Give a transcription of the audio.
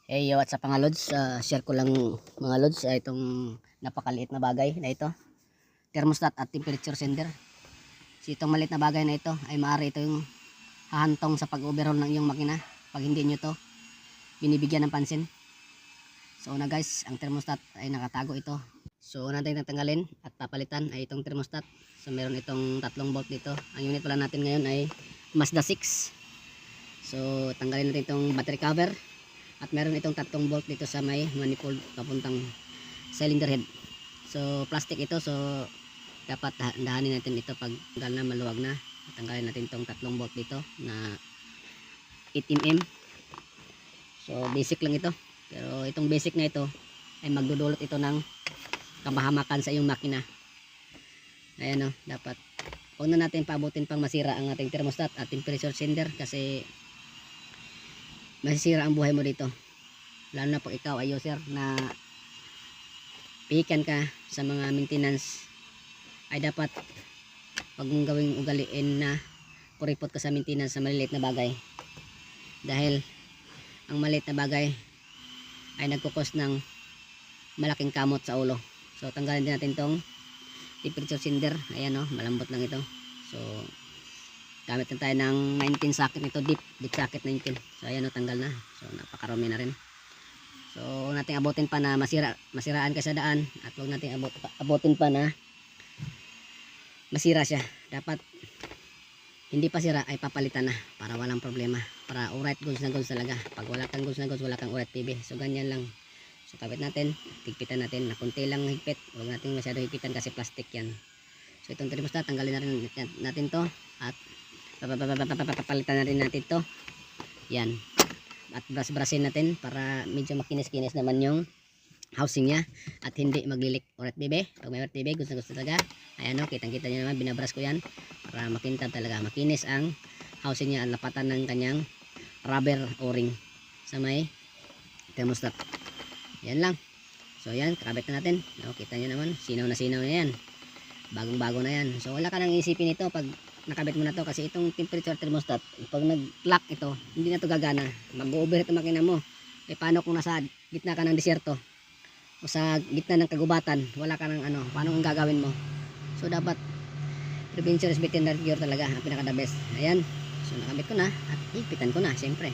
Hey, what's up mga lods? Share ko lang mga lods itong napakaliit na bagay na ito. Thermostat at temperature sender. So itong maliit na bagay na ito ay maaari ito yung hahantong sa pag-overhaul ng iyong makina pag hindi nyo to binibigyan ng pansin. So una guys, ang thermostat ay nakatago ito. So una natin natanggalin at papalitan ay itong thermostat. So meron itong 3 volt dito. Ang unit pala natin ngayon ay Mazda 6. So tanggalin natin itong battery cover. At meron itong 3 bolt dito sa may manifold papuntang cylinder head. So plastic ito, so dapat dahanin natin ito pag tanggal na, maluwag na. Tanggalin natin itong 3 bolt dito na 8mm. So basic lang ito. Pero itong basic na ito ay magdudulot ito ng kabahamakan sa iyong makina. Ayan o, dapat huwag na natin paabutin pang masira ang ating thermostat at temperature sender kasi masisira ang buhay mo dito, lalo na pag ikaw ay user na pihikan ka sa mga maintenance. Ay dapat wag mong gawing ugaliin na kuripot ka sa maintenance sa maliliit na bagay, dahil ang maliit na bagay ay nagkukos ng malaking kamot sa ulo. So tanggalin din natin tong temperature sender. Ayan o, malambot lang ito. So gamit na tayo ng 19 socket nito, deep socket 19. So ayan o, tanggal na. So napakarami na rin. So nating abutin pa na masiraan ka sa daan, at huwag nating abutin pa na masira siya. Dapat hindi pa sira ay papalitan na para walang problema, para alright goods na goods talaga. Pag wala kang goods na goods, wala kang alright PB. So ganyan lang. So kabit natin, higpitan natin na konti lang higpit. Huwag natin masyado higpitan kasi plastic yan. So itong thermostat tanggalin na rin natin to, at papalitan na rin natin to. Yan, at brush-brushin natin para medyo makinis-kinis naman yung housing nya at hindi maglilik. Alright bebe, pag may alright bebe, gusto talaga. Ayan o, kitang-kita nyo naman, binabrush ko yan para makintab talaga, makinis ang housing nya at lapatan ng kanyang rubber o-ring sa may thermostat. Yan lang. So yan, kakabit na natin. O, kita nyo naman, sinaw na yan, bagong bago na yan. So wala ka nang isipin ito pag nakabit mo na to, kasi itong temperature thermostat pag nag-lock ito, hindi na to gagana, mag-overheat ang makina mo. E paano kung nasa gitna ka ng disyerto o sa gitna ng kagubatan, wala ka ng paano ang gagawin mo? So dapat prevention is better than cure talaga, ang pinaka the best. Ayan, so nakabit ko na at ipitan ko na syempre.